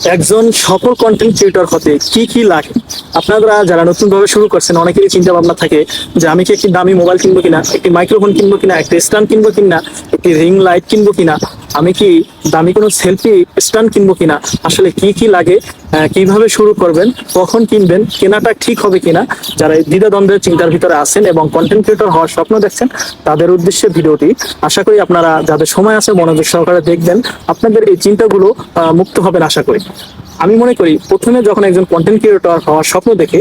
একজন সফল content creator হতে কি কি লাগে? আপনারা যারা নতুন ভাবে শুরু করছেন অনেকেরই চিন্তা ভাবনা থাকে যে আমি কি একটি দামি মোবাইল কিনবো কিনা, একটি মাইক্রোফোন কিনবো কিনা, একটা স্ট্যান্ড কিনবো কিনা, একটি রিং লাইট কিনবো কিনা, আমি কি দামি কোনো সেলফি স্ট্যান্ড কিনবো কিনা, আসলে কি কি লাগে, কিভাবে শুরু করবেন, কখন কিনবেন, কেনাটা ঠিক হবে কিনা, যারা এই দ্বিধাদ্বন্দ্বের চিন্তার ভিতরে আছেন এবং কন্টেন্ট ক্রিয়েটর হওয়ার স্বপ্ন দেখছেন তাদের উদ্দেশ্যে ভিডিওটি। আশা করি আপনারা যাদের সময় আছে মনোযোগ সহকারে দেখবেন, আপনাদের এই চিন্তাগুলো মুক্ত হবেন আশা করি। আমি মনে করি প্রথমে যখন একজন কন্টেন্ট ক্রিয়েটর হওয়ার স্বপ্ন দেখে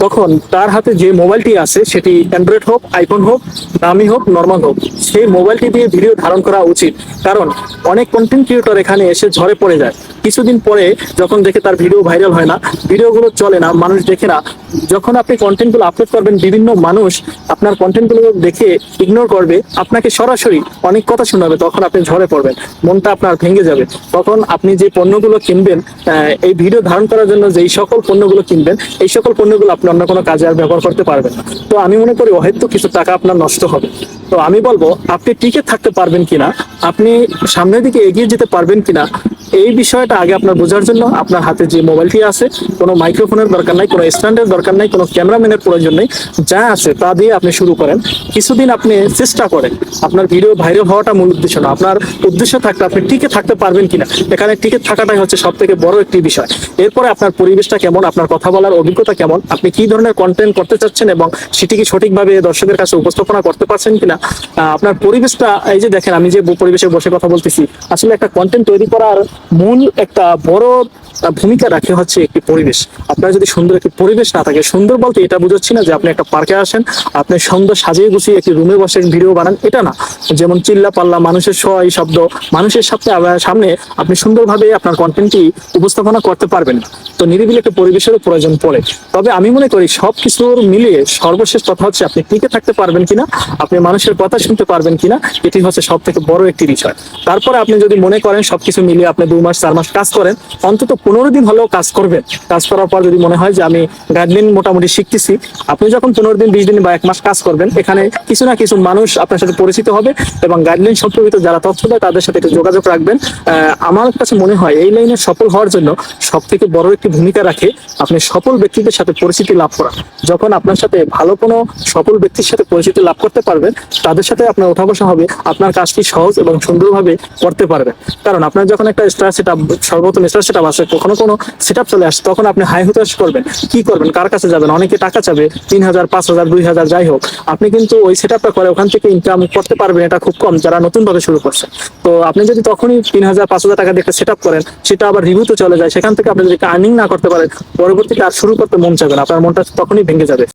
তখন তার হাতে যে মোবাইলটি আছে সেটি অ্যান্ড্রয়েড হোক, আইফোন হোক, দামি হোক, নর্মাল হোক, সেই মোবাইলটি দিয়ে ভিডিও ধারণ করা উচিত। কারণ অনেক কন্টেন্ট ক্রিয়েটর এখানে এসে ঝরে পড়ে যায় কিছুদিন পরে, যখন দেখে তার ভিডিও ভাইরাল হয় না, ভিডিওগুলো চলে না, মানুষ দেখে না। যখন আপনি কন্টেন্টগুলো আপলোড করবেন বিভিন্ন মানুষ আপনার কন্টেন্টগুলো দেখে ইগনোর করবে, আপনাকে সরাসরি অনেক কথা শোনাবে, তখন আপনি ঝরে পড়বেন, মনটা আপনার ভেঙে যাবে। তখন আপনি যে পণ্যগুলো কিনবেন, এই ভিডিও ধারণ করার জন্য যেই সকল পণ্যগুলো কিনবেন, এই সকল পণ্যগুলো আপনি অন্য কোনো কাজে আর ব্যবহার করতে পারবেন না। তো আমি মনে করি হয়তো কিছু টাকা আপনার নষ্ট হবে। তো আমি বলবো আপনি টিকে থাকতে পারবেন কিনা, আপনি সামনের দিকে এগিয়ে যেতে পারবেন কিনা, এই বিষয়টা আগে আপনার বোঝার জন্য আপনার হাতে যে মোবাইলটি আছে, কোনো মাইক্রোফোনের দরকার নাই, কোনো স্ট্যান্ডের দরকার নাই, কোনো ক্যামেরাম্যানের প্রয়োজন নেই, যা আছে তা দিয়ে আপনি শুরু করেন। কিছুদিন আপনি চেষ্টা করেন। আপনার ভিডিও ভাইরাল হওয়াটা মূল উদ্দেশ্য না, আপনার উদ্দেশ্য থাকতে আপনি টিকে থাকতে পারবেন কিনা, এখানে টিকে থাকাটাই হচ্ছে সব থেকে বড় একটি বিষয়। এরপরে আপনার পরিবেশটা কেমন, আপনার কথা বলার অভিজ্ঞতা কেমন, আপনি কি ধরনের কন্টেন্ট করতে চাচ্ছেন এবং সেটিকে সঠিকভাবে দর্শকের কাছে উপস্থাপনা করতে পারছেন কিনা, আপনার পরিবেশটা। এই যে দেখেন আমি যে পরিবেশে বসে কথা বলতেছি, আসলে একটা কন্টেন্ট তৈরি করার মূল একটা বড় ভূমিকা রাখে হচ্ছে একটি পরিবেশ। আপনার যদি সুন্দর একটি পরিবেশ না থাকে, সুন্দর বলতে এটা বুঝাচ্ছি না যে আপনি একটা পার্কে আসেন, আপনি সুন্দর সাজিয়ে গুছিয়ে একটি রুমে বসে ভিডিও বানান, এটা না। যেমন চিল্লা পাল্লা, মানুষের সয় শব্দ, মানুষের সামনে আপনি সুন্দরভাবে আপনার কন্টেন্টটি উপস্থাপনা করতে পারবেন না। তো নিরিবিলি একটা পরিবেশেরও প্রয়োজন পড়ে। তবে আমি মনে করি সবকিছুর মিলিয়ে সর্বশেষ কথা হচ্ছে আপনি টিকে থাকতে পারবেন কিনা, আপনি মানুষের কথা শুনতে পারবেন কিনা, এটি হচ্ছে সব থেকে বড় একটি বিষয়। তারপরে আপনি যদি মনে করেন সবকিছু মিলিয়ে আপনি 2 মাস 4 মাস কাজ করেন, অন্তত 15 দিন হলেও কাজ করবেন। কাজ করার পর যদি মনে হয় যে আমি গাইডলাইন মোটামুটি শিখতেছি, আপনি যখন 15 দিন 20 দিন বা 1 মাস কাজ করবেন, এখানে কিছু না কিছু মানুষ আপনার সাথে পরিচিত হবে এবং গাইডলাইন সম্পর্কিত যারা তথ্য দেয় তাদের সাথে একটু যোগাযোগ রাখবেন। আমার কাছে মনে হয় এই লাইনে সফল হওয়ার জন্য সব থেকে বড় একটি ভূমিকা রাখে আপনি সফল ব্যক্তিদের সাথে পরিচিতি লাভ করা। যখন আপনার সাথে ভালো কোনো সফল ব্যক্তির সাথে পরিচিতি লাভ করতে পারবেন, তাদের সাথে আপনার ওঠা বসা হবে, আপনার কাজটি সহজ এবং সুন্দরভাবে করতে পারবেন। কারণ আপনার যখন একটা স্টার সেটআপ, সর্বপ্রথম স্টার সেটআপ আছে, কখনো কোনো সেটআপ চলে আসে, তখন আপনি হাই হুতাশ করবেন, কি করবেন, কার কাছে যাবেন, অনেকে টাকা চাবে 3000, 5000, 2000, যাই হোক। আপনি কিন্তু ওই সেটআপটা করে ওখান থেকে ইনকাম করতে পারবেন, এটা খুব কম যারা নতুন ভাবে শুরু করছে। তো আপনি যদি তখনই 3000, 5000 টাকা দিয়ে একটা সেটআপ করেন, সেটা আবার রিভিউতে চলে যায়, সেখান থেকে আপনি যদি আর্নিং না করতে পারেন, পরবর্তীতে আর শুরু করতে মন চাবে না, আপনার মনটা তখনই ভেঙে যাবে।